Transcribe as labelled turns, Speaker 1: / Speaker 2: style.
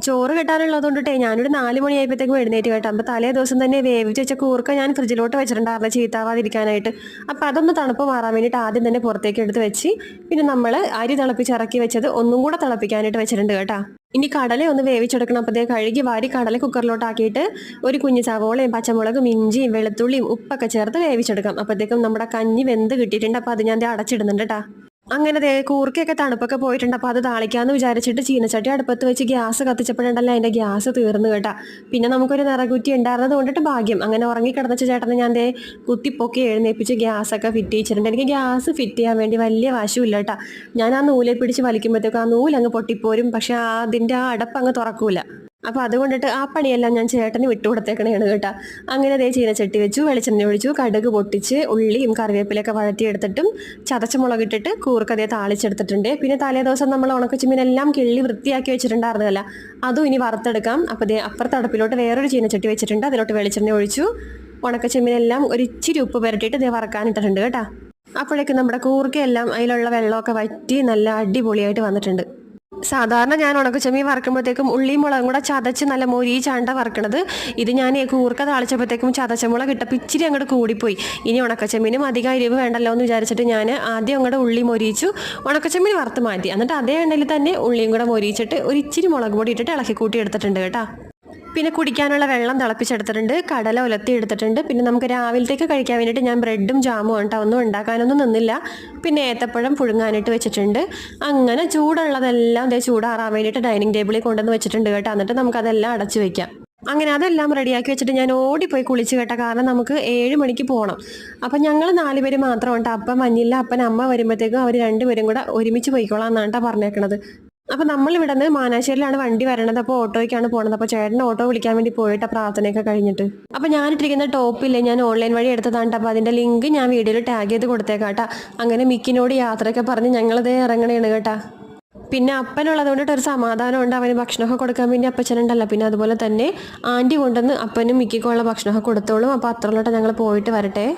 Speaker 1: ചോറ് കിട്ടാനുള്ളതുകൊണ്ടിട്ടേ ഞാനൊരു 4 മണിയായപ്പോഴത്തേക്കും എഴുന്നേറ്റ് കേട്ടോ. അപ്പോൾ തലേ ദിവസം തന്നെ വേവിച്ച് വെച്ച കൂർക്ക ഞാൻ ഫ്രിഡ്ജിലോട്ട് വെച്ചിട്ടുണ്ടായിരുന്നു ചീത്താവാതിരിക്കാനായിട്ട്. അപ്പോൾ അതൊന്ന് തണുപ്പ് മാറാൻ വേണ്ടിയിട്ട് ആദ്യം തന്നെ പുറത്തേക്ക് എടുത്ത് വെച്ച് പിന്നെ നമ്മൾ അരി തിളപ്പിച്ച് ഇറക്കി വെച്ചത് ഒന്നും കൂടെ തിളപ്പിക്കാനായിട്ട് വെച്ചിട്ടുണ്ട് കേട്ടോ. ഇനി കടല ഒന്ന് വേവിച്ചെടുക്കണം. അപ്പോഴത്തേ കഴുകി വാരി കടല കുക്കറിലോട്ടാക്കിയിട്ട് ഒരു കുഞ്ഞു സവോളയും പച്ചമുളകും ഇഞ്ചിയും വെളുത്തുള്ളിയും ഉപ്പൊക്കെ ചേർത്ത് വേവിച്ചെടുക്കാം. അപ്പോഴത്തേക്കും നമ്മുടെ കഞ്ഞി വെന്ത് കിട്ടിയിട്ടുണ്ട്. അപ്പോൾ അത് ഞാൻ ദേ അടച്ചിടുന്നുണ്ട് കേട്ടോ. അങ്ങനെ ദേ കൂർക്കയൊക്കെ തണുപ്പൊക്കെ പോയിട്ടുണ്ട്. അപ്പോൾ അത് താളിക്കാമെന്ന് വിചാരിച്ചിട്ട് ചീനച്ചട്ടി അടുപ്പത്ത് വെച്ച് ഗ്യാസ് കത്തിച്ചപ്പോഴുണ്ടല്ലോ അതിൻ്റെ ഗ്യാസ് തീർന്നു കേട്ടാ. പിന്നെ നമുക്കൊരു നിറകുറ്റി ഉണ്ടായിരുന്നത് കൊണ്ടിട്ട് ഭാഗ്യം. അങ്ങനെ ഉറങ്ങിക്കിടന്നിച്ച ചേട്ടനെ ഞാൻ ദേ കുത്തിപ്പൊക്കി എഴുന്നേപ്പിച്ച് ഗ്യാസൊക്കെ ഫിറ്റ് ചെയ്തിട്ടുണ്ട്. എനിക്ക് ഗ്യാസ് ഫിറ്റ് ചെയ്യാൻ വേണ്ടി വലിയ വശമില്ല കേട്ടാ. ഞാൻ ആ നൂലെ പിടിച്ച് വലിക്കുമ്പോഴത്തേക്കും ആ നൂലങ്ങ് പൊട്ടിപ്പോരും. പക്ഷെ അതിൻ്റെ ആ അടപ്പ് അങ്ങ് തുറക്കൂല. അപ്പോൾ അതുകൊണ്ടിട്ട് ആ പണിയെല്ലാം ഞാൻ ചേട്ടന് വിട്ടുകൊടുത്തേക്കണേണ് കേട്ടോ. അങ്ങനെ ദേ ചീനച്ചട്ടി വെച്ചു, വെളിച്ചെണ്ണ ഒഴിച്ചു, കടുക് പൊട്ടിച്ച് ഉള്ളിയും കറിവേപ്പിലൊക്കെ വഴറ്റിയെടുത്തിട്ടും ചതച്ച മുളകിട്ടിട്ട് കൂർക്കതയെ താളിച്ചെടുത്തിട്ടുണ്ട്. പിന്നെ തലേ ദിവസം നമ്മൾ ഉണക്കച്ചിമീനെല്ലാം കിള്ളി വൃത്തിയാക്കി വെച്ചിട്ടുണ്ടായിരുന്നല്ല, അതും ഇനി വറുത്തെടുക്കാം. അപ്പോൾ ദേ അപ്പുറത്തെ അടുപ്പിലോട്ട് വേറൊരു ചീനച്ചട്ടി വെച്ചിട്ടുണ്ട്. അതിലോട്ട് വെളിച്ചെണ്ണ ഒഴിച്ചു ഉണക്കച്ചിമീനെല്ലാം ഒരു ഇച്ചിരി ഉപ്പ് പുരട്ടിയിട്ട് ദേ വറക്കാനിട്ടിട്ടുണ്ട് കേട്ടോ. അപ്പോഴേക്കും നമ്മുടെ കൂർക്കയെല്ലാം അതിലുള്ള വെള്ളമൊക്കെ വറ്റി നല്ല അടിപൊളിയായിട്ട് വന്നിട്ടുണ്ട്. സാധാരണ ഞാൻ ഉണക്കച്ചെമ്മീൻ വറക്കുമ്പോഴത്തേക്കും ഉള്ളിയും മുളകും കൂടെ ചതച്ച് നല്ല മൊരിച്ചാണ്ട വറക്കണത്. ഇത് ഞാൻ കൂർക്ക താളിച്ചപ്പോഴത്തേക്കും ചതച്ചമുളക് ഇട്ടപ്പോൾ ഇച്ചിരി അങ്ങോട്ട് കൂടിപ്പോയി. ഇനി ഉണക്കച്ചെമ്മീനും അധികം എരിവ് വേണ്ടല്ലോ എന്ന് വിചാരിച്ചിട്ട് ഞാൻ ആദ്യം അങ്ങോട്ട് ഉള്ളി മൊരിച്ചു ഉണക്കച്ചെമ്മീൻ വറുത്ത് മാറ്റി. എന്നിട്ട് അതേ എണ്ണയിൽ തന്നെ ഉള്ളിയും കൂടെ മൊരിച്ചിട്ട് ഒരു ഇച്ചിരി മുളക് പൊടി ഇട്ടിട്ട് ഇളക്കി കൂട്ടി എടുത്തിട്ടുണ്ട് കേട്ടോ. പിന്നെ കുടിക്കാനുള്ള വെള്ളം തിളപ്പിച്ചെടുത്തിട്ടുണ്ട്, കടല ഉലത്തി എടുത്തിട്ടുണ്ട്. പിന്നെ നമുക്ക് രാവിലത്തേക്ക് കഴിക്കാൻ വേണ്ടിയിട്ട് ഞാൻ ബ്രെഡും ജാമും കേട്ടോ, ഒന്നും ഉണ്ടാക്കാനൊന്നും നിന്നില്ല. പിന്നെ ഏത്തപ്പഴം പുഴുങ്ങാനായിട്ട് വെച്ചിട്ടുണ്ട്. അങ്ങനെ ചൂടുള്ളതെല്ലാം അതേ ചൂടാറാൻ വേണ്ടിയിട്ട് ഡൈനിങ് ടേബിളിൽ കൊണ്ടുവന്ന് വെച്ചിട്ടുണ്ട് കേട്ടോ. എന്നിട്ട് നമുക്കതെല്ലാം അടച്ചു വെക്കാം. അങ്ങനെ അതെല്ലാം റെഡിയാക്കി വെച്ചിട്ട് ഞാൻ ഓടിപ്പോയി കുളിച്ച് കേട്ടോ. കാരണം നമുക്ക് 7 മണിക്ക് പോകണം. അപ്പം ഞങ്ങൾ 4 പേര് മാത്രം കേട്ടോ. അപ്പം മഞ്ഞില്ല അപ്പൻ അമ്മ വരുമ്പോഴത്തേക്കും അവർ 2 പേരും കൂടെ ഒരുമിച്ച് പോയിക്കോളാം എന്നാണ് കേട്ടോ പറഞ്ഞേക്കണത്. അപ്പോൾ നമ്മൾ ഇവിടെ നിന്ന് മാനാശ്ശേരിയിലാണ് വണ്ടി വരണത്. അപ്പോൾ ഓട്ടോയ്ക്കാണ് പോണത്. അപ്പോൾ ചേട്ടൻ ഓട്ടോ വിളിക്കാൻ വേണ്ടി പോയിട്ട് പ്രാർത്ഥനയൊക്കെ കഴിഞ്ഞിട്ട്. അപ്പോൾ ഞാനിട്ടിരിക്കുന്ന ടോപ്പില്ലേ ഞാൻ ഓൺലൈൻ വഴി എടുത്തതാണ്. അപ്പോൾ അതിൻ്റെ ലിങ്ക് ഞാൻ വീഡിയോയിൽ ടാഗ് ചെയ്ത് കൊടുത്തേക്കാട്ടാ. അങ്ങനെ മിക്കിനോട് യാത്രയൊക്കെ പറഞ്ഞ് ഞങ്ങളിതേ ഇറങ്ങണേണ് കേട്ടാ. പിന്നെ അപ്പനുള്ളത് കൊണ്ടിട്ട് ഒരു സമാധാനമുണ്ട്. അവന് ഭക്ഷണമൊക്കെ കൊടുക്കാൻ വേണ്ടി അപ്പച്ചനുണ്ടല്ലോ. പിന്നെ അതുപോലെ തന്നെ ആൻറ്റി കൊണ്ടുവന്ന് അപ്പനും മിക്കിക്കുള്ള ഭക്ഷണമൊക്കെ കൊടുത്തോളും. അപ്പോൾ അത്രയുള്ളോട്ട് ഞങ്ങൾ പോയിട്ട് വരട്ടെ.